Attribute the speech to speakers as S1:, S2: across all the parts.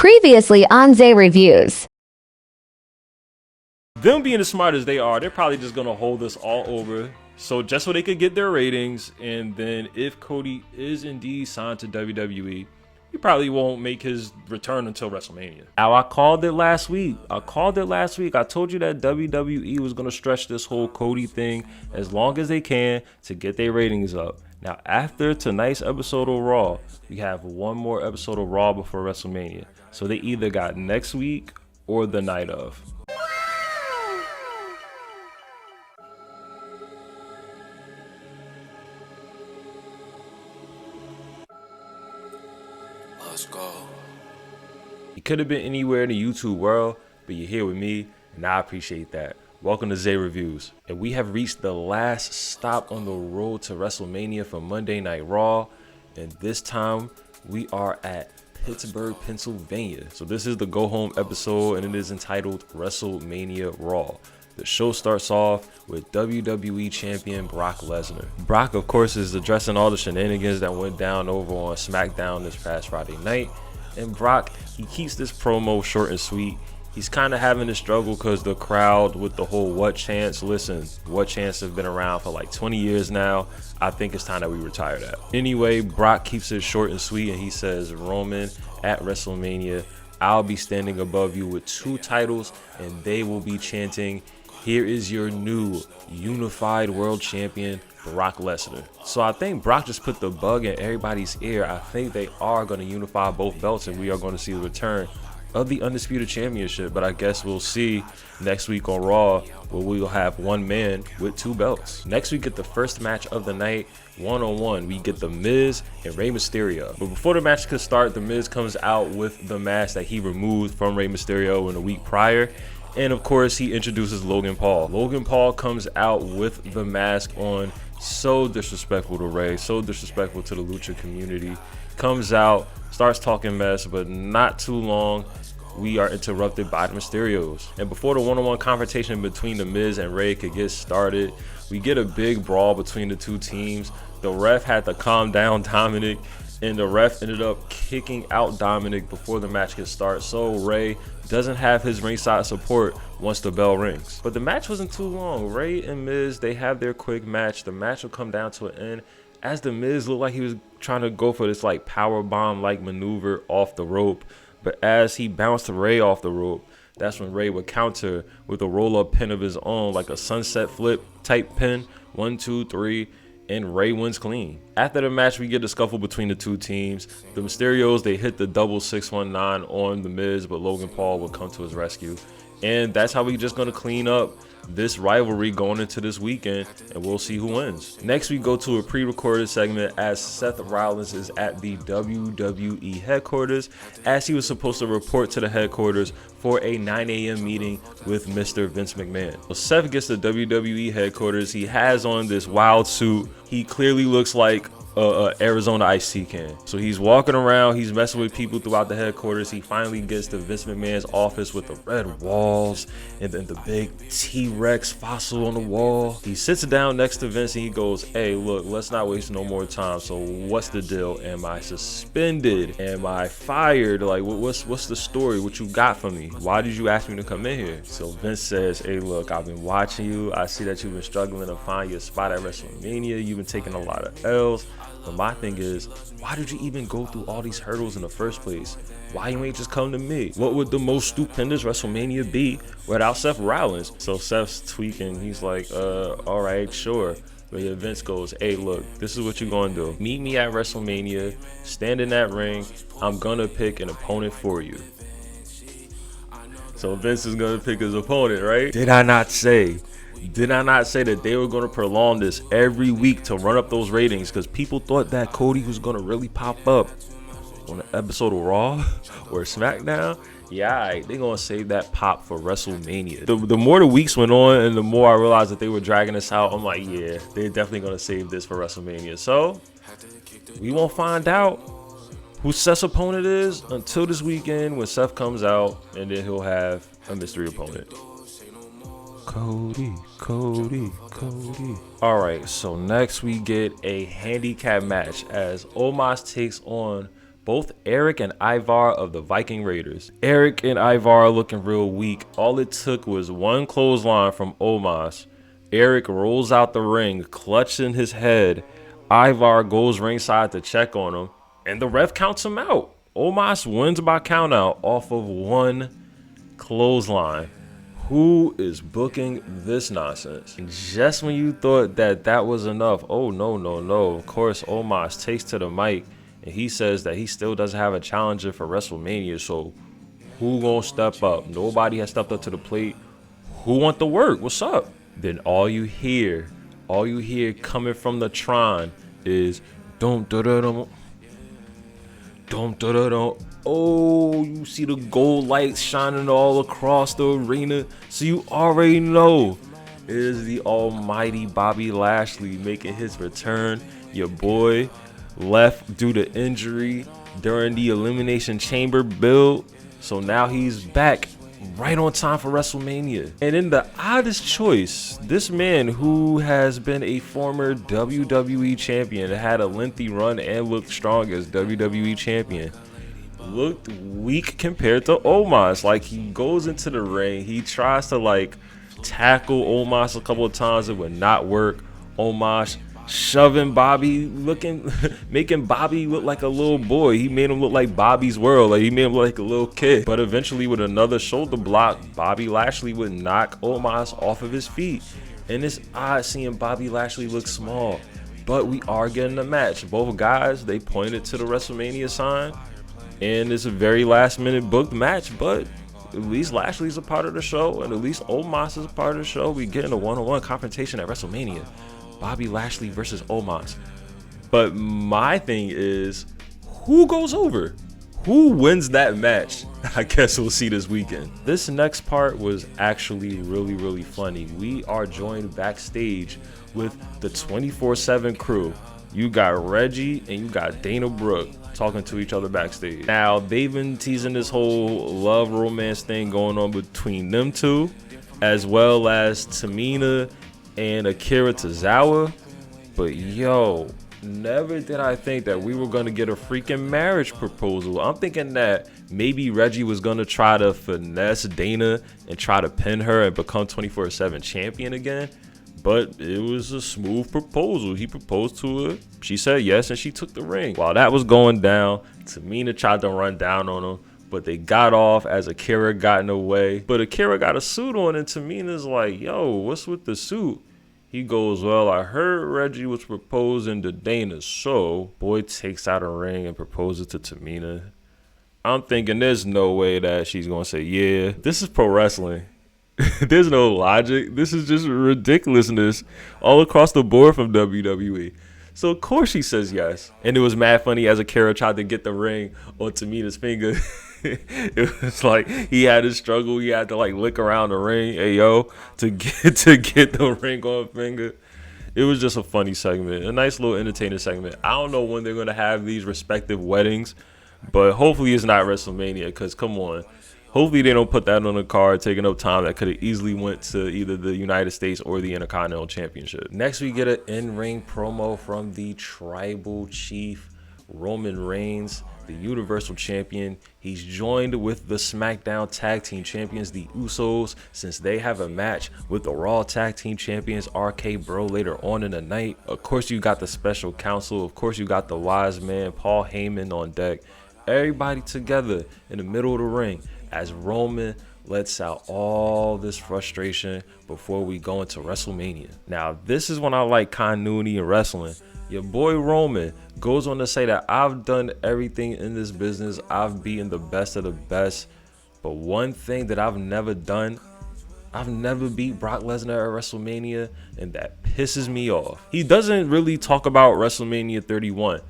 S1: Previously on Zay Reviews.
S2: Them being as smart as they are, they're probably just gonna hold us all over, so just so they could get their ratings. And then if Cody is indeed signed to WWE, he probably won't make his return until WrestleMania. Now, I called it last week. I told you that WWE was gonna stretch this whole Cody thing as long as they can to get their ratings up. Now, after tonight's episode of Raw, we have one more episode of Raw before WrestleMania. So they either got next week or the night of.
S3: Let's go.
S2: You could have been anywhere in the YouTube world, but you're here with me, and I appreciate that. Welcome to Zay Reviews. And we have reached the last stop on the road to WrestleMania for Monday Night Raw. And this time, we are at Pittsburgh, Pennsylvania. So this is the go home episode, and it is entitled WrestleMania Raw. The show starts off with WWE Champion Brock Lesnar. Brock, of course, is addressing all the shenanigans that went down over on SmackDown this past Friday night. And Brock, he keeps this promo short and sweet. He's kind of having to struggle because the crowd with the whole what chance. Listen, what chance have been around for like 20 years now. I think it's time that we retire that. Anyway, Brock keeps it short and sweet, and he says, Roman, at WrestleMania, I'll be standing above you with 2 titles, and they will be chanting, here is your new unified world champion, Brock Lesnar. So I think Brock just put the bug in everybody's ear. I think they are going to unify both belts, and we are going to see the return of the Undisputed Championship. But I guess we'll see next week on Raw, where we will have one man with 2 belts. Next we get the first match of the night, one-on-one. We get The Miz and Rey Mysterio. But before the match could start, The Miz comes out with the mask that he removed from Rey Mysterio in a week prior. And of course, he introduces Logan Paul. Logan Paul comes out with the mask on. So disrespectful to Rey, so disrespectful to the Lucha community. Comes out, starts talking mess, but not too long, we are interrupted by the Mysterios. And before the one-on-one confrontation between The Miz and Rey could get started, we get a big brawl between the two teams. The ref had to calm down Dominic, and the ref ended up kicking out Dominic before the match could start. So Rey doesn't have his ringside support once the bell rings. But the match wasn't too long. Rey and Miz, they have their quick match. The match will come down to an end as the Miz looked like he was trying to go for this like power bomb like maneuver off the rope. But as he bounced Rey off the rope, that's when Rey would counter with a roll-up pin of his own, like a sunset flip type pin. 1, 2, 3. And Rey wins clean. After the match, we get a scuffle between the two teams. The Mysterios, they hit the double 619 on The Miz, but Logan Paul would come to his rescue. And that's how we just gonna clean up this rivalry going into this weekend, and we'll see who wins. Next, we go to a pre-recorded segment as Seth Rollins is at the WWE headquarters, as he was supposed to report to the headquarters for a 9 a.m. meeting with Mr. Vince McMahon. So Seth gets to WWE headquarters. He has on this wild suit. He clearly looks like Arizona iced tea can. So he's walking around, he's messing with people throughout the headquarters. He finally gets to Vince McMahon's office with the red walls and then the big T-Rex fossil on the wall. He sits down next to Vince and he goes, hey, look, let's not waste no more time. So what's the deal? Am I suspended? Am I fired? Like, what's the story? What you got for me? Why did you ask me to come in here? So Vince says, hey, look, I've been watching you. I see that you've been struggling to find your spot at WrestleMania. You've been taking a lot of L's. But my thing is, why did you even go through all these hurdles in the first place? Why you ain't just come to me? What would the most stupendous WrestleMania be without Seth Rollins? So Seth's tweaking. He's like, all right, sure. But yeah, Vince goes, hey, look, this is what you're going to do. Meet me at WrestleMania, stand in that ring. I'm going to pick an opponent for you. So Vince is going to pick his opponent, right? Did I not say that they were going to prolong this every week to run up those ratings? Because people thought that Cody was going to really pop up on an episode of Raw or SmackDown. Yeah, they're going to save that pop for WrestleMania. The more the weeks went on and the more I realized that they were dragging us out, I'm like, yeah, they're definitely going to save this for WrestleMania. So we won't find out who Seth's opponent is until this weekend when Seth comes out, and then he'll have a mystery opponent. Cody. All right, so next we get a handicap match as Omos takes on both Eric and Ivar of the Viking Raiders. Eric and Ivar looking real weak. All it took was one clothesline from Omos. Eric rolls out the ring, clutching his head. Ivar goes ringside to check on him, and the ref counts him out. Omos wins by countout off of one clothesline. Who is booking this nonsense? And just when you thought that that was enough, oh no, no, no. Of course, Omos takes to the mic and he says that he still doesn't have a challenger for WrestleMania. So who gonna step up? Nobody has stepped up to the plate. Who want the work? What's up? Then all you hear coming from the Tron is dum da da dum, dum da da dum. Oh, you see the gold lights shining all across the arena, so you already know it is the almighty Bobby Lashley making his return. Your boy left due to injury during the Elimination Chamber build, so now he's back right on time for WrestleMania. And in the oddest choice, this man who has been a former WWE champion, had a lengthy run and looked strong as WWE champion, looked weak compared to Omos. Like, he goes into the ring, he tries to like tackle Omos a couple of times, it would not work. Omos shoving Bobby, making Bobby look like a little boy. He made him look like Bobby's World, like he made him look like a little kid. But eventually with another shoulder block, Bobby Lashley would knock Omos off of his feet. And it's odd seeing Bobby Lashley look small, but we are getting a match. Both guys, they pointed to the WrestleMania sign, and it's a very last minute booked match, but at least Lashley's a part of the show, and at least Omos is a part of the show. We getting a one-on-one confrontation at WrestleMania. Bobby Lashley versus Omos. But my thing is, who goes over? Who wins that match? I guess we'll see this weekend. This next part was actually really, really funny. We are joined backstage with the 24/7 crew. You got Reggie and you got Dana Brooke talking to each other backstage. Now, they've been teasing this whole love romance thing going on between them two, as well as Tamina and Akira Tozawa. But yo, never did I think that we were gonna get a freaking marriage proposal. I'm thinking that maybe Reggie was gonna try to finesse Dana and try to pin her and become 24/7 champion again. But it was a smooth proposal. He proposed to her, she said yes, and she took the ring. While that was going down, Tamina tried to run down on him, but they got off as Akira got in the way. But Akira got a suit on, and Tamina's like, yo, what's with the suit? He goes, well, I heard Reggie was proposing to Dana, so boy takes out a ring and proposes to Tamina. I'm thinking there's no way that she's gonna say yeah. This is pro wrestling. There's no logic. This is just ridiculousness all across the board from WWE. So of course she says yes. And it was mad funny as Akira tried to get the ring on Tamina's finger. It was like he had to struggle. He had to like lick around the ring, hey yo, to get the ring on finger. It was just a funny segment, a nice little entertaining segment. I don't know when they're gonna have these respective weddings, but hopefully it's not WrestleMania, because come on. Hopefully they don't put that on the card, taking up time that could have easily went to either the United States or the Intercontinental Championship. Next, we get an in-ring promo from the Tribal Chief, Roman Reigns, the Universal Champion. He's joined with the SmackDown Tag Team Champions, the Usos, since they have a match with the Raw Tag Team Champions, RK Bro, later on in the night. Of course, you got the Special Counsel. Of course, you got the Wise Man, Paul Heyman on deck. Everybody together in the middle of the ring as Roman lets out all this frustration before we go into WrestleMania. Now, this is when I like continuity in wrestling. Your boy Roman goes on to say that I've done everything in this business. I've beaten the best of the best. But one thing that I've never done, I've never beat Brock Lesnar at WrestleMania, and that pisses me off. He doesn't really talk about WrestleMania 31.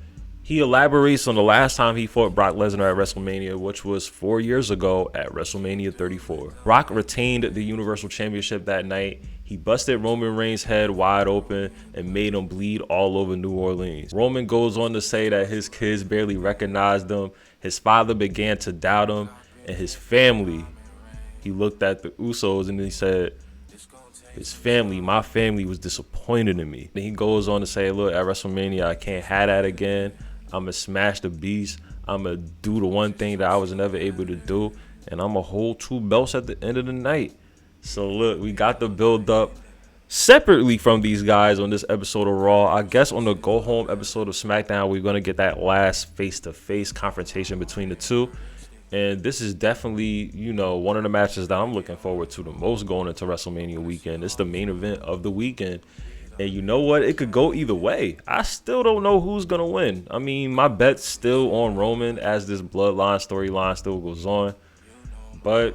S2: He elaborates on the last time he fought Brock Lesnar at WrestleMania, which was 4 years ago at WrestleMania 34. Brock retained the Universal Championship that night. He busted Roman Reigns' head wide open and made him bleed all over New Orleans. Roman goes on to say that his kids barely recognized him. His father began to doubt him, and his family, he looked at the Usos and he said, his family, my family was disappointed in me. Then he goes on to say, look, at WrestleMania, I can't have that again. I'm going to smash the beast. I'm going to do the one thing that I was never able to do. And I'm going to hold 2 belts at the end of the night. So look, we got the build up separately from these guys on this episode of Raw. I guess on the go home episode of SmackDown, we're going to get that last face-to-face confrontation between the two. And this is definitely, you know, one of the matches that I'm looking forward to the most going into WrestleMania weekend. It's the main event of the weekend. And you know what? It could go either way. I still don't know who's going to win. I mean, my bet's still on Roman as this bloodline storyline still goes on. But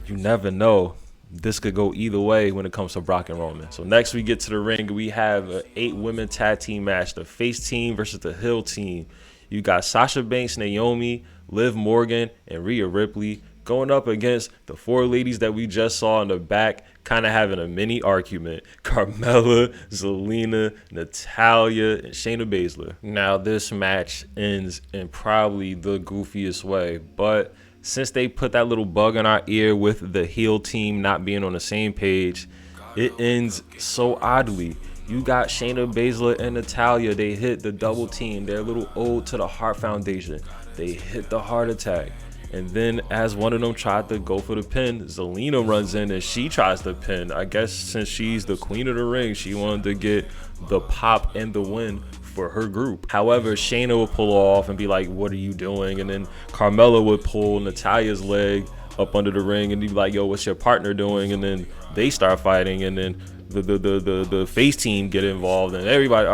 S2: you never know. This could go either way when it comes to Brock and Roman. So next we get to the ring. We have an 8-women tag team match. The face team versus the heel team. You got Sasha Banks, Naomi, Liv Morgan, and Rhea Ripley going up against the 4 ladies that we just saw in the back, kind of having a mini argument. Carmella, Zelina, Natalya, and Shayna Baszler. Now this match ends in probably the goofiest way, but since they put that little bug in our ear with the heel team not being on the same page, it ends so oddly. You got Shayna Baszler and Natalya. They hit the double team. Their little ode to the Heart Foundation. They hit the heart attack. And then as one of them tried to go for the pin, Zelina runs in and she tries to pin. I guess since she's the queen of the ring, she wanted to get the pop and the win for her group. However, Shayna would pull off and be like, what are you doing? And then Carmella would pull Natalya's leg up under the ring and be like, yo, what's your partner doing? And then they start fighting, and then the face team get involved, and everybody,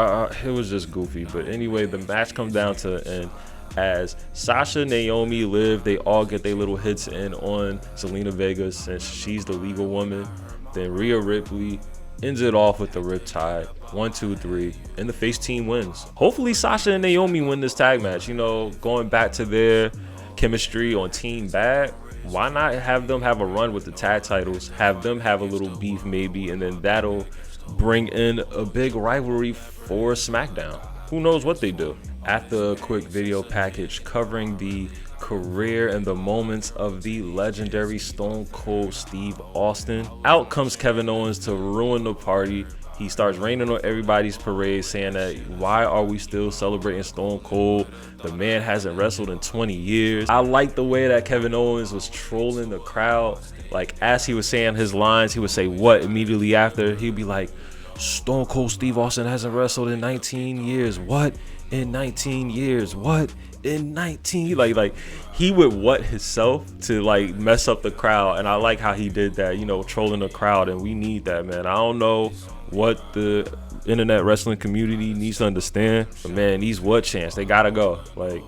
S2: it was just goofy. But anyway, the match comes down to the end as Sasha, Naomi, Liv, they all get their little hits in on Zelina Vega since she's the legal woman. Then Rhea Ripley ends it off with the Riptide. 1, 2, 3, and the face team wins. Hopefully Sasha and Naomi win this tag match. You know, going back to their chemistry on Team Bad, why not have them have a run with the tag titles, have them have a little beef maybe, and then that'll bring in a big rivalry for SmackDown. Who knows what they do. After a quick video package covering the career and the moments of the legendary Stone Cold Steve Austin, out comes Kevin Owens to ruin the party. He starts raining on everybody's parade, saying that why are we still celebrating Stone Cold? The man hasn't wrestled in 20 years. I like the way that Kevin Owens was trolling the crowd. Like, as he was saying his lines, he would say what immediately after. He'd be like, Stone Cold Steve Austin hasn't wrestled in 19 years. What? In 19 years. What? In 19. Like he would what himself to like mess up the crowd. And I like how he did that, you know, trolling the crowd. And we need that, man. I don't know what the internet wrestling community needs to understand, but man, these what chants, they gotta go. Like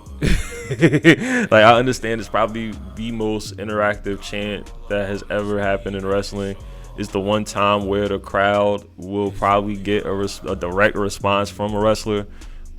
S2: like I understand it's probably the most interactive chant that has ever happened in wrestling. It's the one time where the crowd will probably get a direct response from a wrestler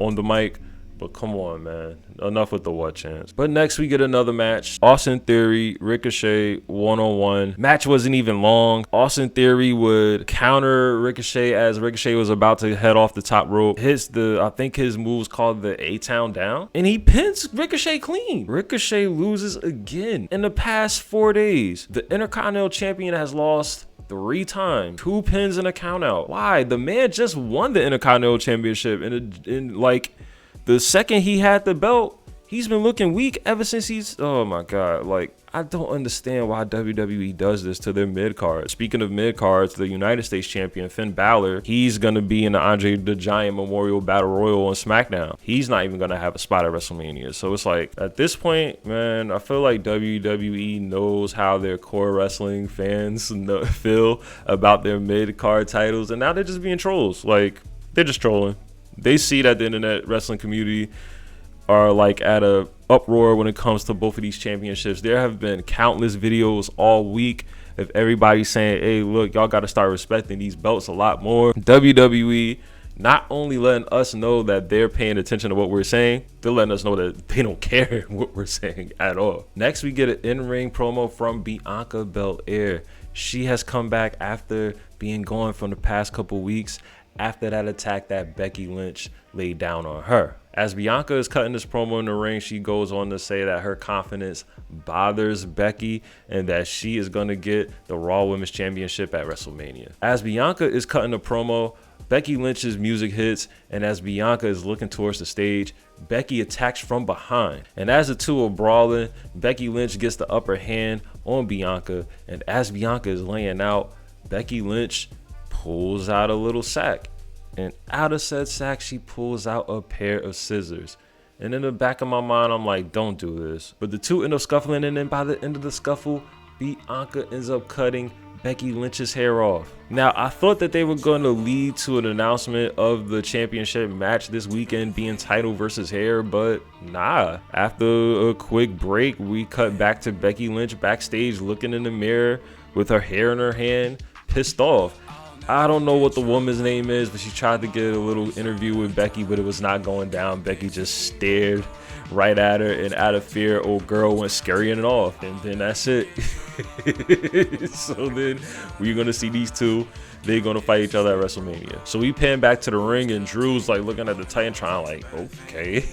S2: on the mic. But come on, man. Enough with the what chance. But next we get another match. Austin Theory, Ricochet, one-on-one. Match wasn't even long. Austin Theory would counter Ricochet as Ricochet was about to head off the top rope. Hits I think his move was called the A-Town Down. And he pins Ricochet clean. Ricochet loses again. In the past 4 days, the Intercontinental Champion has lost 3 times, 2 pins and a count out. Why? The man just won the Intercontinental Championship in like the second he had the belt. He's been looking weak ever since oh my God. Like, I don't understand why WWE does this to their mid-card. Speaking of mid-cards, the United States champion, Finn Balor, he's going to be in the Andre the Giant Memorial Battle Royal on SmackDown. He's not even going to have a spot at WrestleMania. So it's like, at this point, man, I feel like WWE knows how their core wrestling fans feel about their mid-card titles. And now they're just being trolls. Like, they're just trolling. They see that the internet wrestling community are like at a uproar when it comes to both of these championships. There have been countless videos all week of everybody saying, hey, look, y'all got to start respecting these belts a lot more. WWE not only letting us know that they're paying attention to what we're saying, they're letting us know that they don't care what we're saying at all. Next, we get an in-ring promo from Bianca Belair. She has come back after being gone from the past couple weeks after that attack that Becky Lynch laid down on her. As Bianca is cutting this promo in the ring, she goes on to say that her confidence bothers Becky and that she is going to get the Raw Women's Championship at WrestleMania. As Bianca is cutting the promo, Becky Lynch's music hits, and as Bianca is looking towards the stage, Becky attacks from behind. And as the two are brawling, Becky Lynch gets the upper hand on Bianca. And as Bianca is laying out, Becky Lynch pulls out a little sack. And out of said sack, she pulls out a pair of scissors. And in the back of my mind, I'm like, don't do this. But the two end up scuffling, and then by the end of the scuffle, Bianca ends up cutting Becky Lynch's hair off. Now, I thought that they were going to lead to an announcement of the championship match this weekend being title versus hair, but nah. After a quick break, we cut back to Becky Lynch backstage looking in the mirror with her hair in her hand, pissed off. I don't know what the woman's name is, but she tried to get a little interview with Becky, but it was not going down. Becky just stared right at her, and out of fear, old girl went scurrying it off, and then that's it. So then we're gonna see these two. They're gonna fight each other at WrestleMania. So we pan back to the ring, and Drew's like looking at the Titantron like, okay.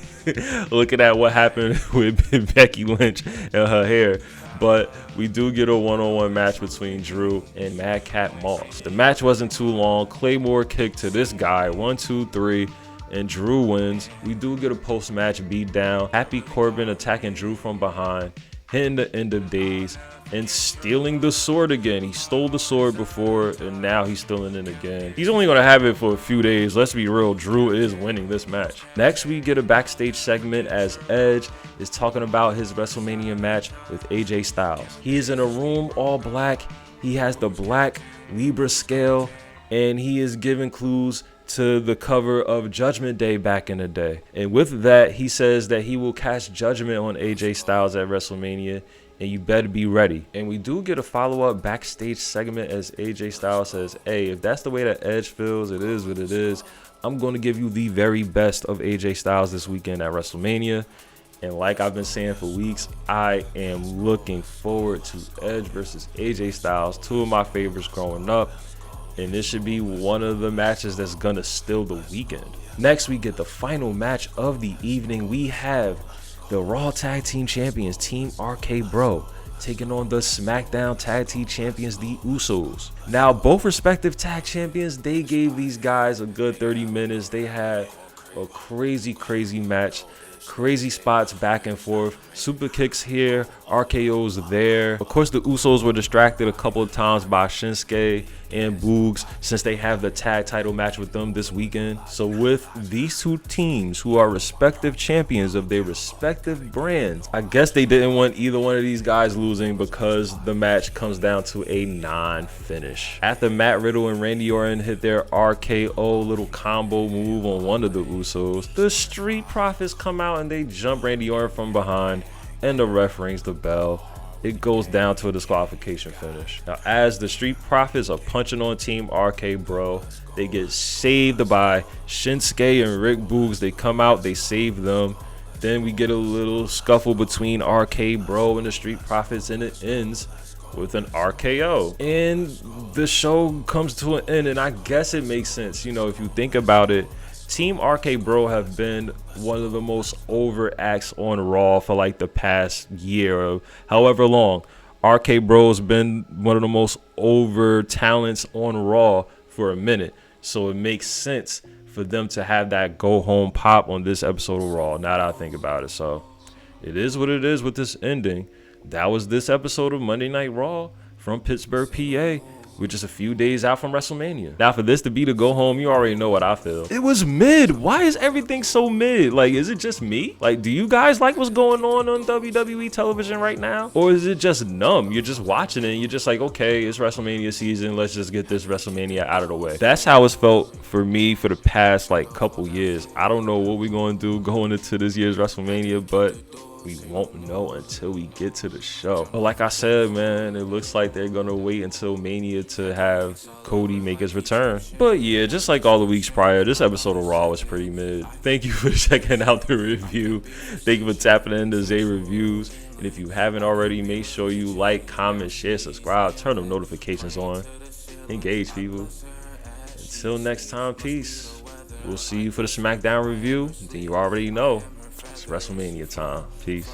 S2: Looking at what happened with Becky Lynch and her hair. But we do get a one-on-one match between Drew and Madcap Moss. The match wasn't too long. Claymore kick to this guy, 1, 2, 3, and Drew wins. We do get a post-match beat down. Happy Corbin attacking Drew from behind, hitting the end of days, and stealing the sword again. He stole the sword before, and now he's stealing it again. He's only going to have it for a few days. Let's be real, Drew is winning this match. Next, we get a backstage segment as Edge is talking about his WrestleMania match with AJ Styles. He is in a room all black. He has the black Libra scale, and he is giving clues to the cover of Judgment Day back in the day. And with that, he says that he will cast judgment on AJ Styles at WrestleMania, and you better be ready. And we do get a follow-up backstage segment as AJ Styles says, hey, if that's the way that Edge feels, it is what it is. I'm going to give you the very best of AJ Styles this weekend at WrestleMania. And like I've been saying for weeks, I am looking forward to Edge versus AJ Styles, two of my favorites growing up. And this should be one of the matches that's going to steal the weekend. Next, we get the final match of the evening. We have the Raw Tag Team Champions, Team RK Bro, taking on the SmackDown Tag Team Champions, the Usos. Now, both respective tag champions, they gave these guys a good 30 minutes. They had a crazy match. Crazy spots back and forth, super kicks here, RKOs there. Of course, the Usos were distracted a couple of times by Shinsuke and Boogs since they have the tag title match with them this weekend. So with these two teams who are respective champions of their respective brands, I guess they didn't want either one of these guys losing because the match comes down to a non-finish. After Matt Riddle and Randy Orton hit their RKO little combo move on one of the Usos, the Street Profits come out and they jump Randy Orton from behind, and the ref rings the bell. It goes down to a disqualification finish. Now, as the Street Profits are punching on Team RK Bro, they get saved by Shinsuke and Rick Boogs. They come out, they save them. Then we get a little scuffle between RK Bro and the Street Profits, and it ends with an RKO. And the show comes to an end, and I guess it makes sense. You know, if you think about it, Team RK Bro have been one of the most over acts on Raw for like the past year or however long. RK Bro's been one of the most over talents on Raw for a minute. So it makes sense for them to have that go home pop on this episode of Raw, now that I think about it. So it is what it is with this ending. That was this episode of Monday Night Raw from Pittsburgh, PA. We're just a few days out from WrestleMania. Now, for this to be the go home, you already know what I feel. It was mid. Why is everything so mid? Like, is it just me? Like, do you guys like what's going on WWE television right now? Or is it just numb? You're just watching it and you're just like, okay, it's WrestleMania season. Let's just get this WrestleMania out of the way. That's how it's felt for me for the past, like, couple years. I don't know what we're going to do going into this year's WrestleMania, but we won't know until we get to the show. But like I said, man, it looks like they're gonna wait until Mania to have Cody make his return. But yeah, just like all the weeks prior, this episode of Raw was pretty mid. Thank you for checking out the review. Thank you for tapping into Zay Reviews. And if you haven't already, make sure you like, comment, share, subscribe, turn them notifications on. Engage, people. Until next time, peace. We'll see you for the SmackDown review. Then you already know. It's WrestleMania time. Peace.